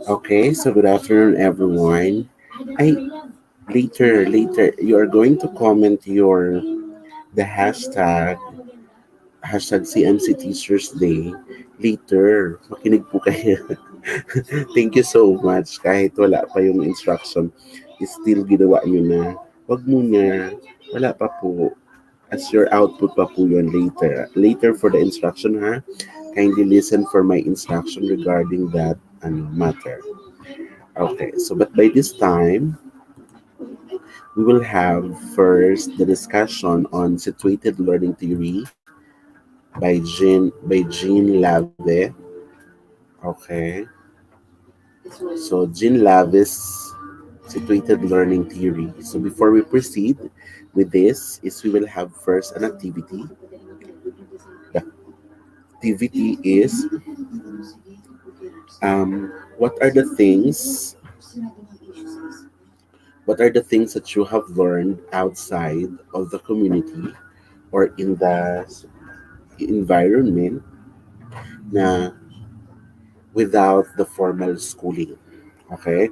Okay, so good afternoon, everyone. I later you are going to comment the hashtag CMC Teachers Day later. Makinig po kayo. Thank you so much. Kahit wala pa yung instruction, still ginawa nyo na. Wag muna. Wala pa po. As your output pa po yun later. Later for the instruction ha. Kindly listen for my instruction regarding that matter. Okay, so but by this time, we will have first the discussion on situated learning theory by Jean Lave. Okay, so Jean Lave's situated learning theory. So before we proceed with this, is we will have first an activity. The activity is what are the things that you have learned outside of the community or in the environment na without the formal schooling. Okay,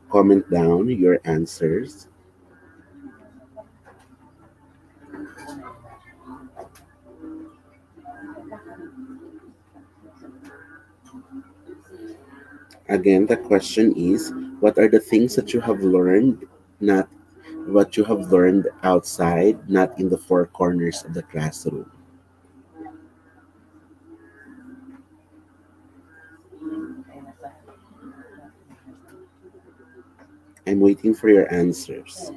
comment down your answers. Again, the question is what are the things that you have learned, not what you have learned outside, not in the four corners of the classroom? I'm waiting for your answers.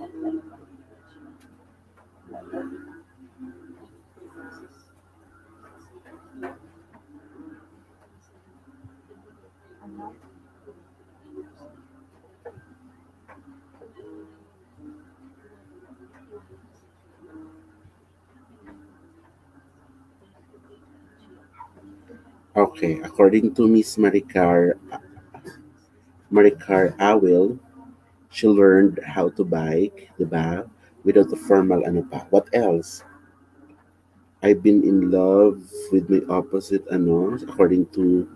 Okay, according to Miss Maricar Awil, she learned how to bike, diba? Without the formal ano pa. What else? I've been in love with my opposite according to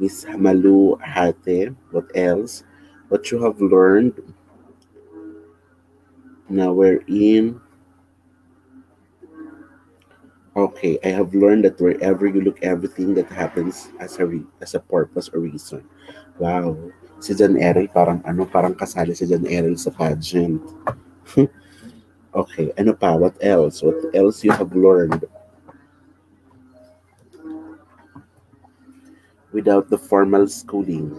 Miss Malu Hate. What else? What you have learned now we're in. Okay, I have learned that wherever you look, everything that happens as a purpose or reason. Wow. Si Jan Erel, parang kasali si Jan Erel sa pageant. Okay, ano pa? What else? What else you have learned without the formal schooling?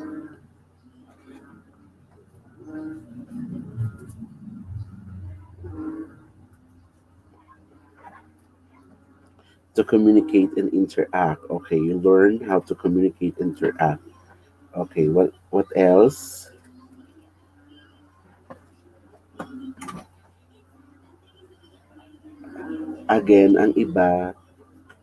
To communicate and interact. Okay, you learn how to communicate and interact. Okay, what else? Again, ang iba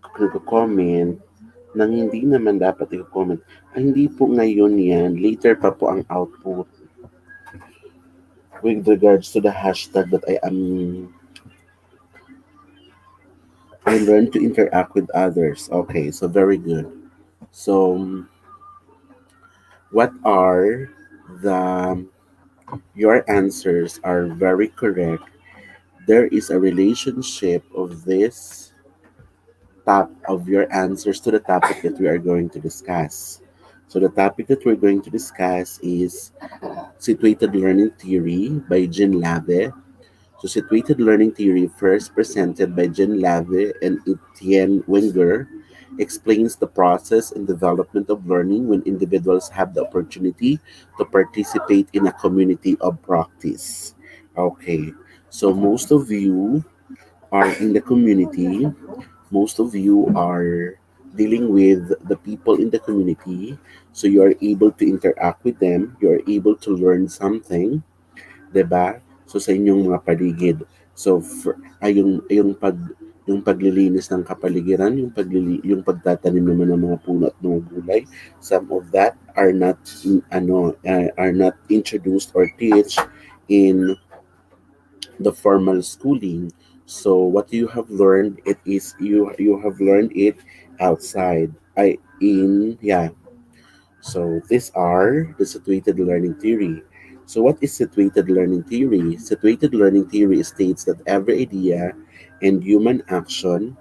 nagko-comment nang hindi naman dapat i-comment. Hindi po ngayon yan. Later pa po ang output with regards to the hashtag that I learned to interact with others. Okay, so very good. So what are the your answers are very correct. There is a relationship of this top of your answers to the topic that we are going to discuss. So the topic that we're going to discuss is situated learning theory by Jean Lave. So situated learning theory, first presented by Jean Lave and Etienne Wenger, explains the process and development of learning when individuals have the opportunity to participate in a community of practice. Okay, so most of you are in the community, most of you are dealing with the people in the community, so you are able to interact with them, you are able to learn something, 'di ba? So sa inyong mga paligid. So yung paglilinis ng kapaligiran, yung pagtatanim naman ng mga puno at mga gulay, some of that are not are not introduced or teach in the formal schooling. So what you have learned it is you have learned it outside. I in yeah. So these are the situated learning theory. So what is situated learning theory? Situated learning theory states that every idea and human action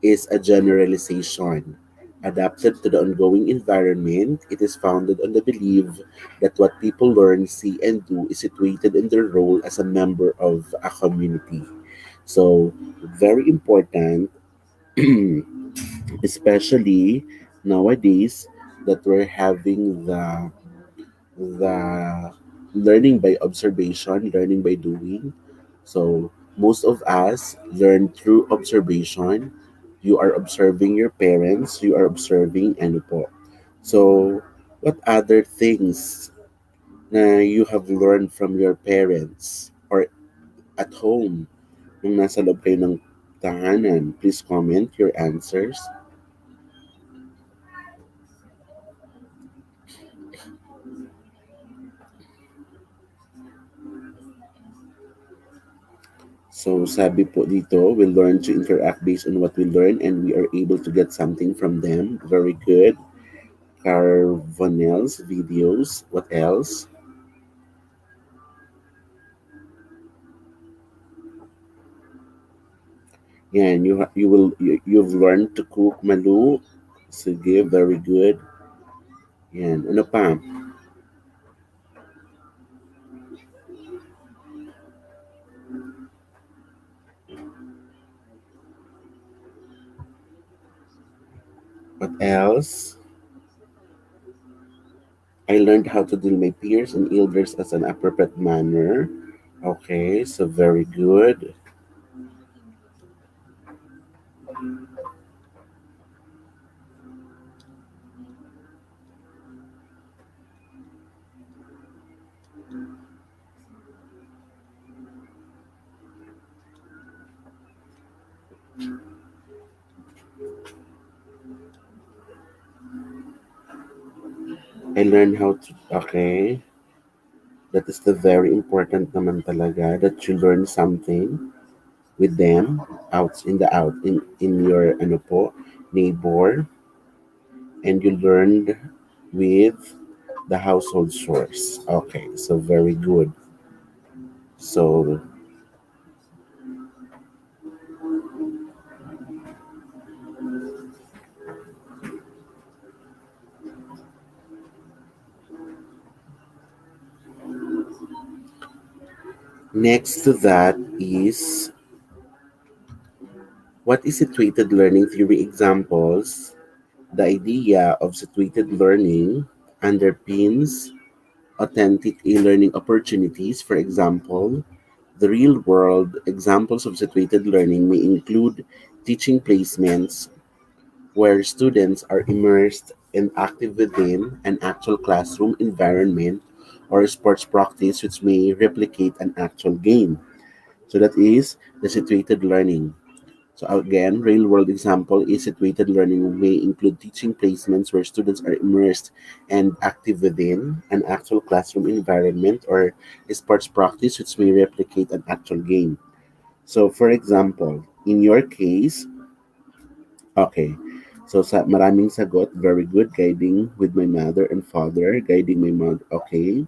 is a generalization. Adapted to the ongoing environment, it is founded on the belief that what people learn, see, and do is situated in their role as a member of a community. So, very important, especially nowadays that we're having the learning by observation, learning by doing. So most of us learn through observation. You are observing your parents, you are observing ano po. So what other things na you have learned from your parents or at home nung nasa loob kayo ng tahanan? Please comment your answers. So sabi po dito, we learn to interact based on what we learn and we are able to get something from them. Very good. Carvanel's videos. What else? Yan, you've learned to cook malu. Sige, very good. Yan, ano pa? What else? I learned how to deal my peers and elders as an appropriate manner. Okay, so very good. I learned how to, okay. That is the very important naman talaga that you learn something with them in your ano po, neighbor, and you learned with the household source. Okay, so very good. So next to that is what is situated learning theory examples. The idea of situated learning underpins authentic e-learning opportunities. For example, the real world examples of situated learning may include teaching placements where students are immersed and active within an actual classroom environment or sports practice which may replicate an actual game. So that is the situated learning. So again, real world example is situated learning may include teaching placements where students are immersed and active within an actual classroom environment or sports practice which may replicate an actual game. So for example, in your case, okay. So sa maraming sagot, very good. Guiding with my mother and father. Guiding my mother, okay.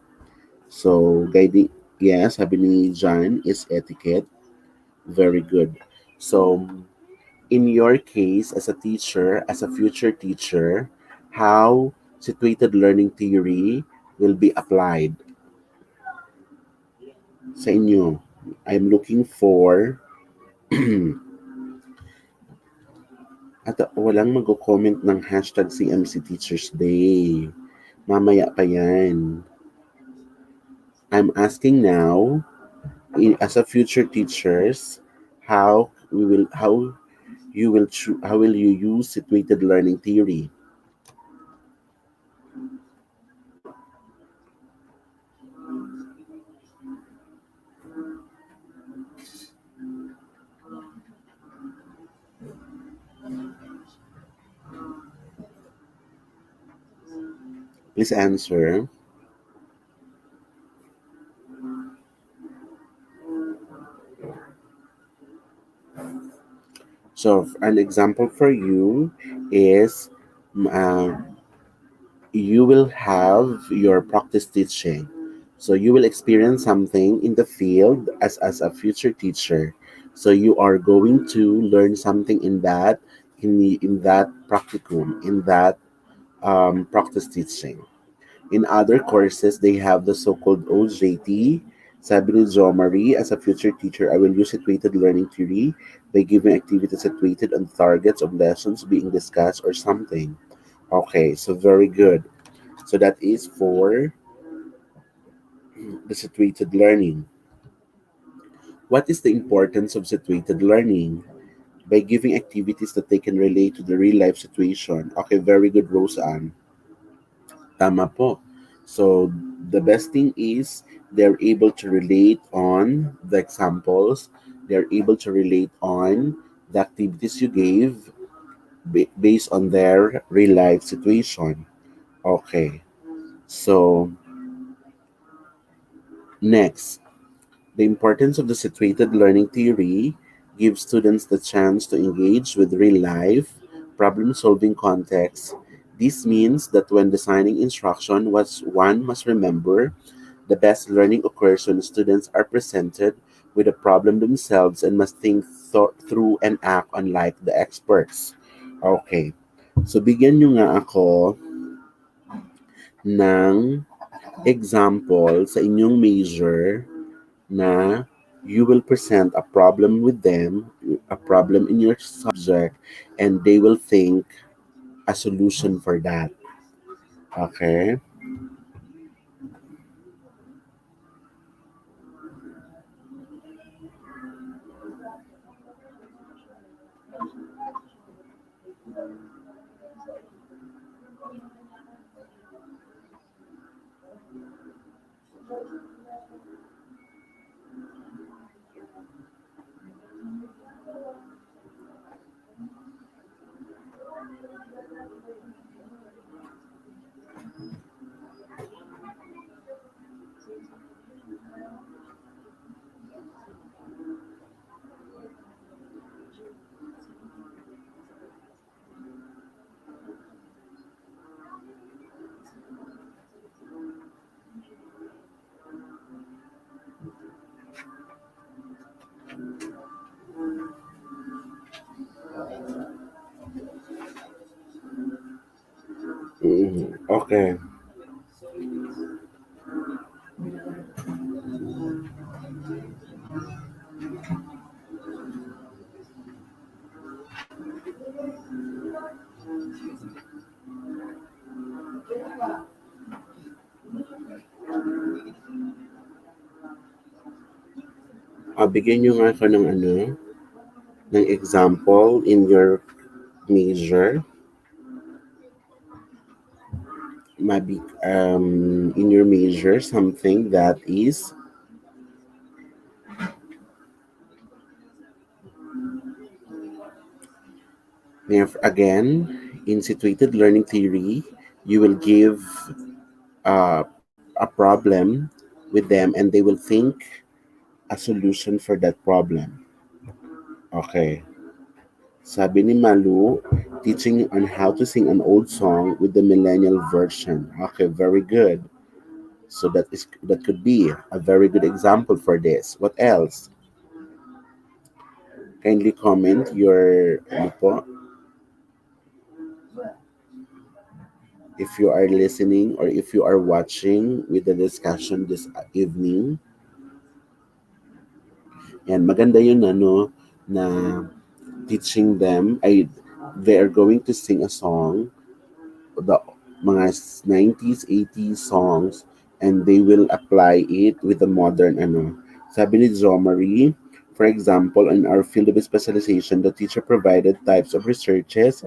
So guiding, yes, sabi ni John is etiquette. Very good. So in your case, as a teacher, as a future teacher, how situated learning theory will be applied sa inyo? I'm looking for at walang mag-comment ng hashtag CMC Teachers Day. Mamaya pa yan. I'm asking now, as a future teachers, how how will you use situated learning theory? Please answer. So an example for you is, mm, uh, you will have your practice teaching. So you will experience something in the field as a future teacher. So you are going to learn something in that in that practicum, in that practice teaching. In other courses, they have the so-called OJT. Sabi ni Jo Marie, as a future teacher, I will use situated learning theory by giving activities situated on targets of lessons being discussed or something. Okay, so very good. So that is for the situated learning. What is the importance of situated learning? By giving activities that they can relate to the real life situation. Okay, very good, Roseanne. Tama po. So the best thing is they're able to relate on the examples. They're able to relate on the activities you gave based on their real life situation. Okay. So next, the importance of the situated learning theory gives students the chance to engage with real life problem solving contexts. This means that when designing instruction, one must remember the best learning occurs when students are presented with a problem themselves and must think through and act unlike the experts. Okay. So bigyan nyo nga ako ng example sa inyong major na you will present a problem with them, a problem in your subject, and they will think a solution for that. Okay? Okay. Bigyan nyo nga ako ng ano, ng example in your major. Maybe in your major, something that is, again, in situated learning theory, you will give a problem with them and they will think a solution for that problem. Okay. Sabi ni Malu, teaching on how to sing an old song with the millennial version. Okay, very good. So that could be a very good example for this. What else? Kindly comment your ano po, if you are listening or if you are watching with the discussion this evening. And maganda yun ano na teaching them ay they are going to sing a song, the mga 90s, 80s songs, and they will apply it with the modern ano. Sabi ni Jo Marie, for example, in our field of specialization, the teacher provided types of researches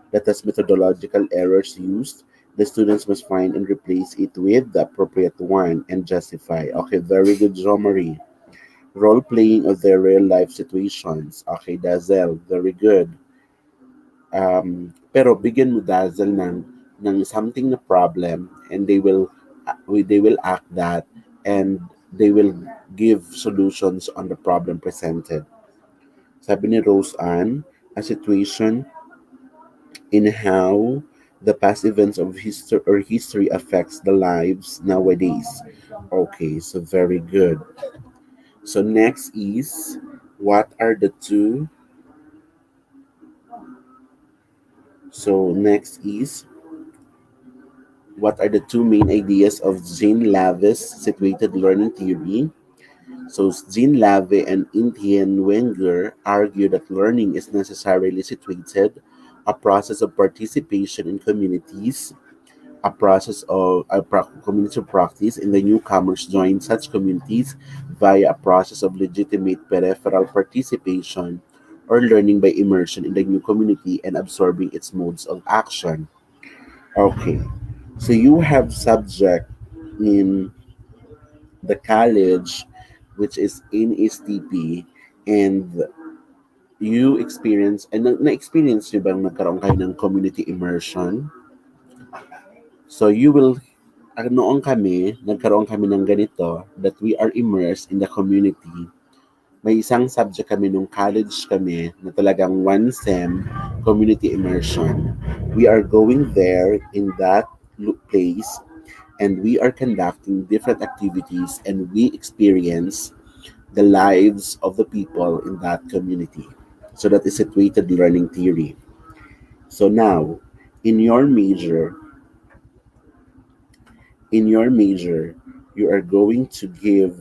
that has methodological errors used. The students must find and replace it with the appropriate one and justify. Okay, very good, Jo Marie. Role playing of their real life situations. Okay, Dazel, very good. Pero bigyan mo Dazzle ng something na problem and they will act that and they will give solutions on the problem presented. Sabi ni Rose Ann, a situation in how The past events of history affects the lives nowadays. Okay, so very good. So next is, what are the two so next is what are the two main ideas of Jean Lave's situated learning theory? So Jean Lave and Etienne Wenger argue that learning is necessarily situated, a process of participation in communities, a process of community practice, and the newcomers join such communities via a process of legitimate peripheral participation or learning by immersion in the new community and absorbing its modes of action. Okay, so you have subject in the college, which is in STP, and you experience, and na-experience nyo bang nagkaroon kayo ng community immersion? So you will, noong kami, nagkaroon kami ng ganito, that we are immersed in the community. May isang subject kami nung college kami na talagang one sem community immersion. We are going there in that place, and we are conducting different activities, and we experience the lives of the people in that community. So that is situated learning theory. So now, in your major, in your major, you are going to give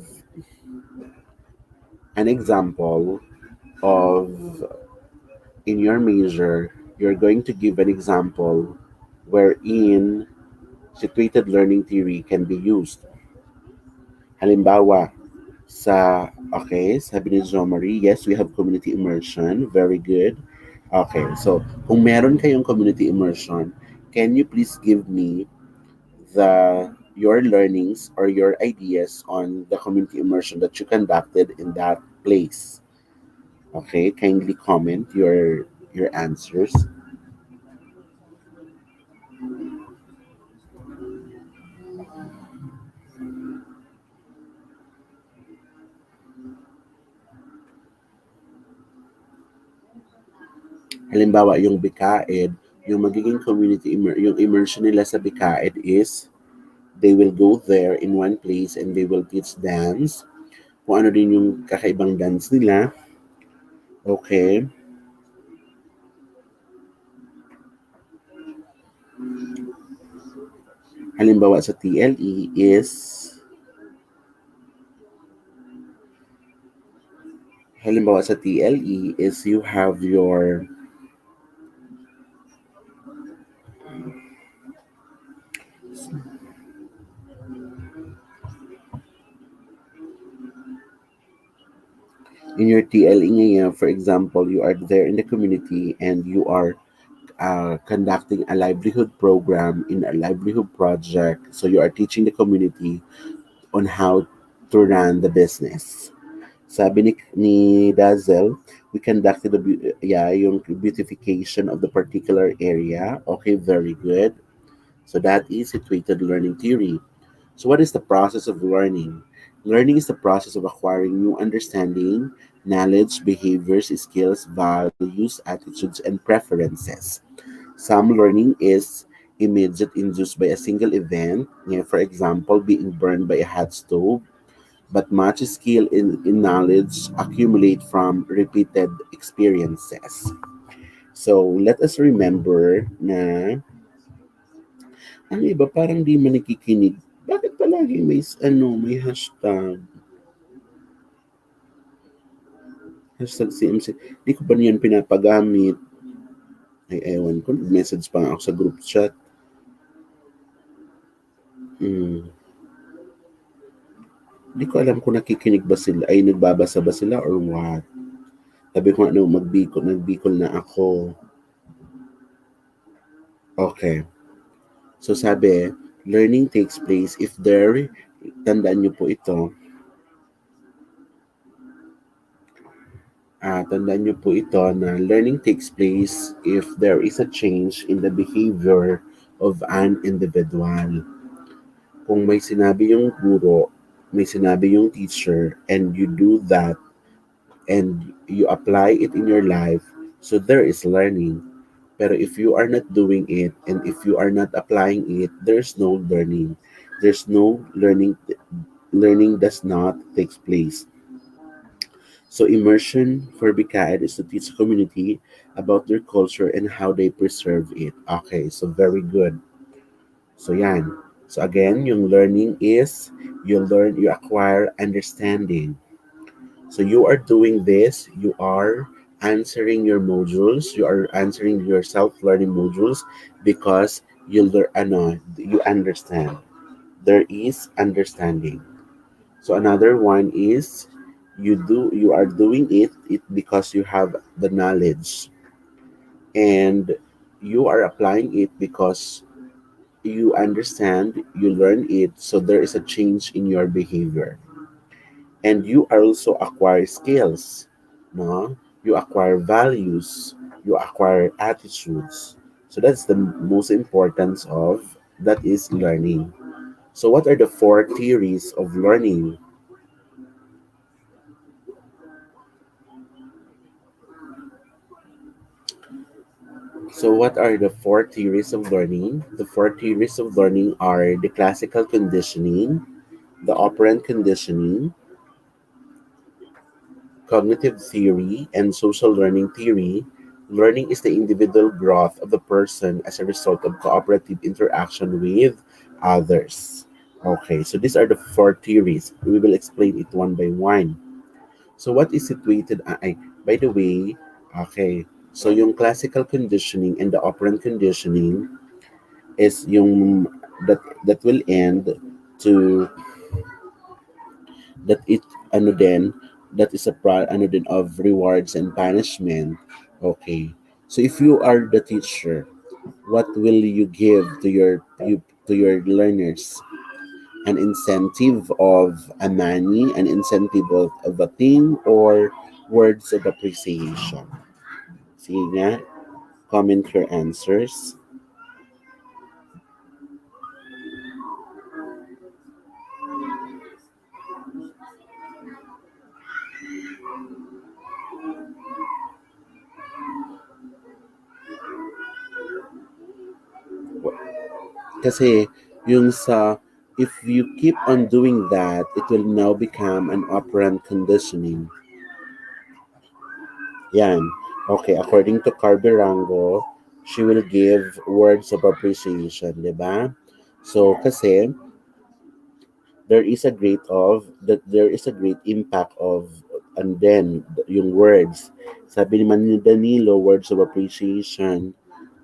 an example of, in your major, you're going to give an example wherein situated learning theory can be used. Halimbawa, okay, sabi ni Jo Marie, yes, we have community immersion. Very good. Okay, so kung meron kayong community immersion, can you please give me your learnings or your ideas on the community immersion that you conducted in that place? Okay, kindly comment your answers. Halimbawa, yung Bikaid, yung magiging yung immersion nila sa Bikaid is they will go there in one place and they will teach dance. Kung ano din yung kakaibang dance nila. Okay. Halimbawa sa TLE is halimbawa sa TLE is you have your in your TLE ngayon, for example, you are there in the community and you are conducting a livelihood program in a livelihood project. So you are teaching the community on how to run the business. Sabi ni Dazzle, we conducted yung beautification of the particular area. Okay, very good. So that is situated learning theory. So what is the process of learning? Learning is the process of acquiring new understanding, knowledge, behaviors, skills, values, attitudes, and preferences. Some learning is immediate, induced by a single event, for example, being burned by a hot stove, but much skill in knowledge accumulate from repeated experiences. So let us remember na ang iba parang di man nakikinig. Bakit palagi may hashtag? Hashtag CMC. Di ko ba niyan pinapagamit? Ay, ewan ko. Message pa nga ako sa group chat. Hmm. Di ko alam kung nakikinig ba sila, ay nagbabasa ba sila or what. Sabi ko ano, nagbikol na ako. Okay. So sabi, learning takes place if there, tandaan niyo po ito, tandaan niyo po ito na learning takes place if there is a change in the behavior of an individual. Kung may sinabi yung guro, may sinabi yung teacher, and you do that, and you apply it in your life, so there is learning. Pero if you are not doing it and if you are not applying it, there's no learning. There's no learning. Learning does not take place. So immersion for Bikaid is to teach the community about their culture and how they preserve it. Okay, so very good. So yan. So again, yung learning is you acquire understanding. So you are doing this, you are answering your modules, you are answering your self-learning modules because you understand. There is understanding. So another one is you are doing it because you have the knowledge, and you are applying it because you understand, you learn it, so there is a change in your behavior. And you also acquire skills, no? You acquire values, you acquire attitudes. So that's the most importance of that is learning. So what are the four theories of learning? So, what are the four theories of learning? The four theories of learning are the classical conditioning, the operant conditioning, cognitive theory, and social learning theory. Learning is the individual growth of the person as a result of cooperative interaction with others. Okay, so these are the four theories. We will explain it one by one. So, what is situated? By the way, okay, so yung classical conditioning and the operant conditioning is yung that will end to that it ano din that is a ano din of rewards and punishment. Okay, so if you are the teacher, what will you give to your learners? An incentive of a money, an incentive of a thing, or words of appreciation? See nga, comment your answers. Kasi yung sa if you keep on doing that, it will now become an operant conditioning. Yan. Okay, according to Carberango, she will give words of appreciation, di ba? So, kasi there is a great impact of and then yung words. Sabi ni Danilo, words of appreciation.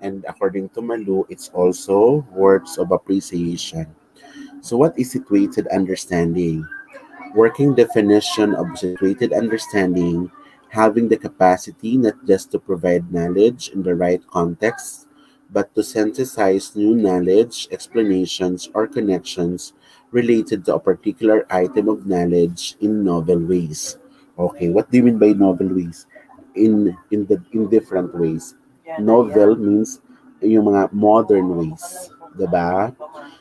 And according to Malu, it's also words of appreciation. So, what is situated understanding? Working definition of situated understanding, having the capacity not just to provide knowledge in the right context, but to synthesize new knowledge, explanations, or connections related to a particular item of knowledge in novel ways. Okay, what do you mean by novel ways? In different ways. Novel means yung mga modern ways, 'di ba?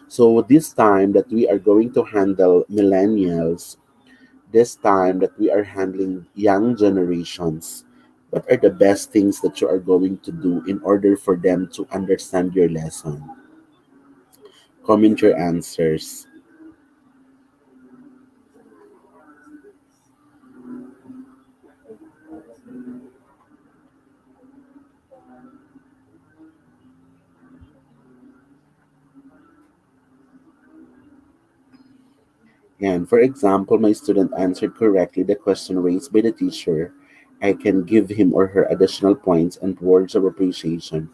So this time that we are going to handle millennials, this time that we are handling young generations, what are the best things that you are going to do in order for them to understand your lesson? Comment your answers. And for example, my student answered correctly the question raised by the teacher. I can give him or her additional points and words of appreciation.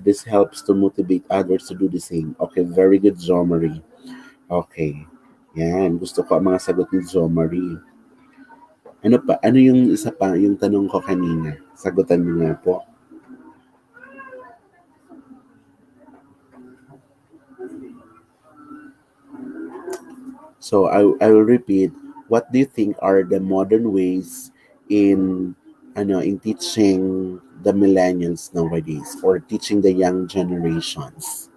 This helps to motivate others to do the same. Okay, very good, Zomari. Okay. Yan, gusto ko ang mga sagot ni Zomari. Ano pa? Ano yung isa pa, yung tanong ko kanina? Sagutan niyo nga po. So I will repeat. What do you think are the modern ways in in teaching the millennials nowadays or teaching the young generations?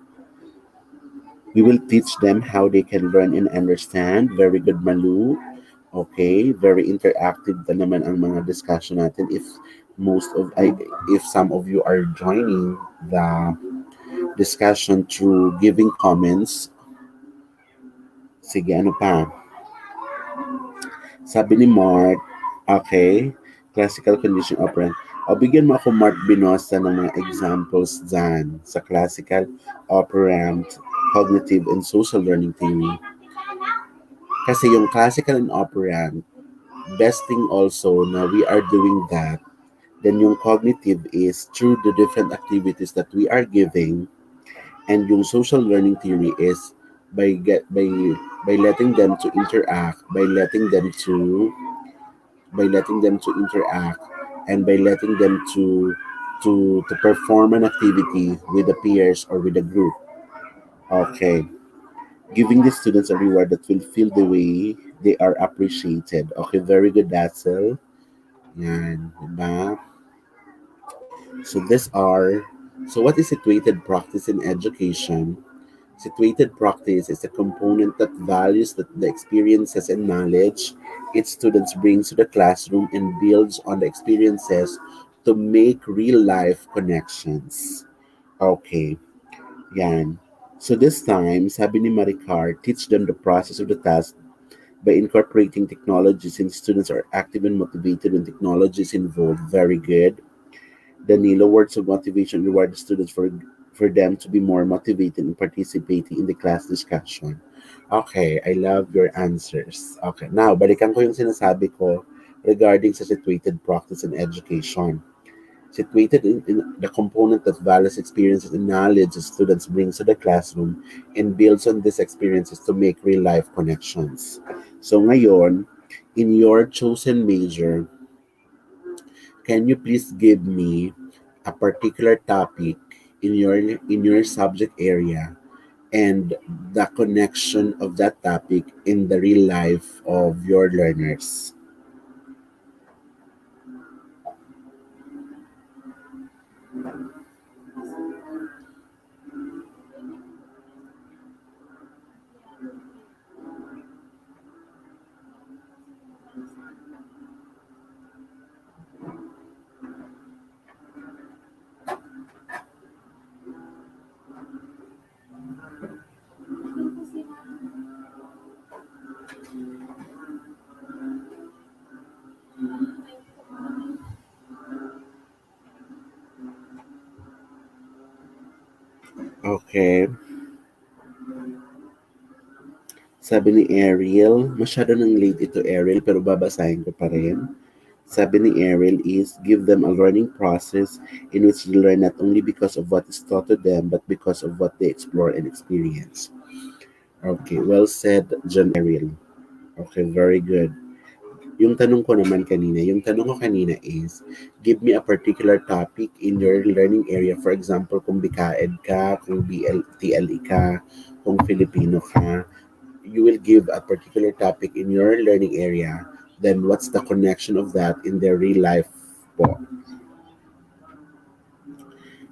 We will teach them how they can learn and understand. Very good, Malu. Okay, very interactive pa naman ang mga discussion natin. If most of I, if some of you are joining the discussion through giving comments, sige, ano pa? Sabi ni Mark, okay, classical condition operant. O, bigyan mo ako, Mark Binosa, ng mga examples dyan sa classical operant, cognitive and social learning theory. Kasi yung classical and operant, best thing also na we are doing that. Then yung cognitive is through the different activities that we are giving, and yung social learning theory is by get by letting them to interact, by letting them to interact, and by letting them to perform an activity with the peers or with the group. Okay, giving the students a reward that will feel the way they are appreciated. Okay, very good, Dazzle. Yan, diba? So these are, so what is situated practice in education? Situated practice is a component that values that the experiences and knowledge its students brings to the classroom and builds on the experiences to make real life connections. Okay, yan. So this time, sabi ni Maricar, teach them the process of the task by incorporating technology since students are active and motivated when technology is involved. Very good. Danilo, words of motivation reward the students for them to be more motivated in participating in the class discussion. Okay, I love your answers. Okay, now, balikan ko yung sinasabi ko regarding sa situated practice and education. Situated in the component that values experiences and knowledge the students bring to the classroom and builds on these experiences to make real-life connections. So ngayon, in your chosen major, can you please give me a particular topic in your subject area and the connection of that topic in the real life of your learners? Okay. Sabi ni Ariel, masyado nang late ito, Ariel, pero babasahin ko pa rin. Sabi ni Ariel is, give them a learning process in which they learn not only because of what is taught to them, but because of what they explore and experience. Okay, well said, John Ariel. Okay, very good. Yung tanong ko kanina is, give me a particular topic in your learning area. For example, kung BKED ka, kung TLE ka, kung Filipino ka, you will give a particular topic in your learning area. Then what's the connection of that in their real life po?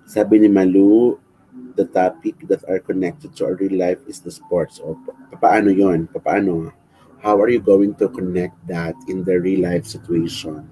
Sabi ni Malu, the topic that are connected to our real life is the sports. O, paano yon? Paano? How are you going to connect that in the real life situation?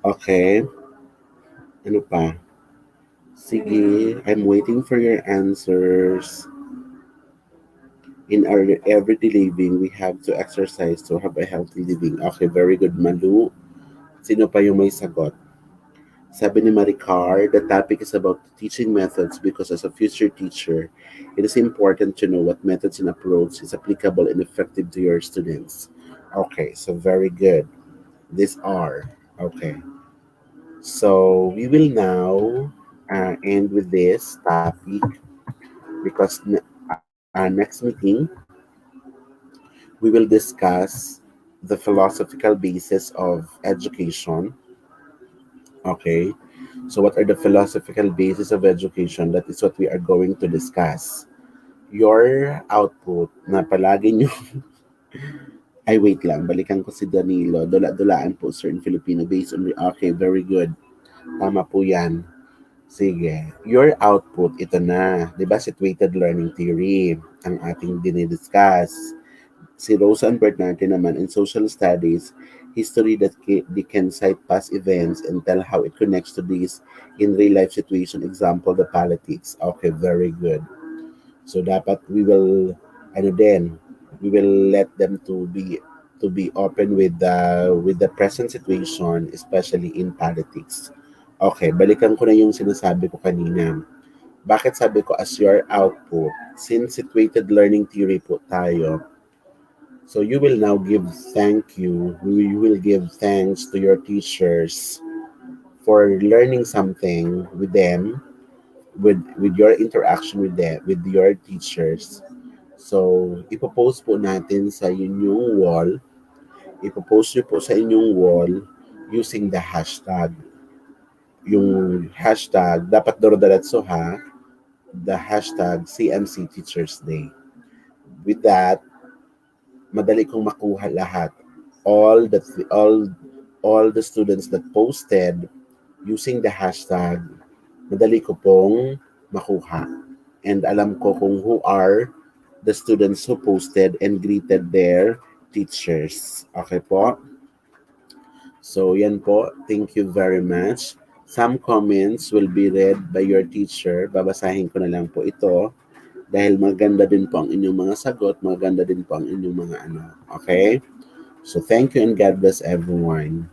Okay, ano pa? Sige, I'm waiting for your answers. In our everyday living, we have to exercise to have a healthy living. Okay, very good, Malu. Sino pa yung may sagot? Sabi ni Maricar, the topic is about teaching methods because as a future teacher, it is important to know what methods and approach is applicable and effective to your students. Okay, so very good. These are. Okay. So we will now end with this topic because next meeting we will discuss the philosophical basis of education. Okay. So what are the philosophical basis of education? That is what we are going to discuss. Your output na palagi nyo, ay wait lang, balikan ko si Danilo. Dula-dulaan po, sir, in Filipino based on, okay, very good. Tama po yan. Sige. Your output, ito na. Di ba, situated learning theory ang ating dinidiscuss. Si Rosa and Bernarte naman in social studies, history that they can cite past events and tell how it connects to these in real life situation. Example, the politics. Okay, very good. So dapat ano din, we will let them to be open with the present situation, especially in politics. Okay, balikan ko na yung sinasabi ko kanina. Bakit sabi ko as your output? Since situated learning theory po tayo, so you will now give thank you will give thanks to your teachers for learning something with them, with your interaction with them, with your teachers. So, ipopost po natin sa inyong wall. Ipopost nyo po sa inyong wall using the hashtag. Yung hashtag, dapat doro-diretso ha, the hashtag CMC Teachers Day. With that, madali kong makuha lahat. All the all all the students that posted using the hashtag, madali ko pong makuha. And alam ko kung who are the students who posted and greeted their teachers. Okay po? So yan po. Thank you very much. Some comments will be read by your teacher. Babasahin ko na lang po ito dahil maganda din po ang inyong mga sagot, maganda din po ang inyong mga ano. Okay? So thank you and God bless everyone.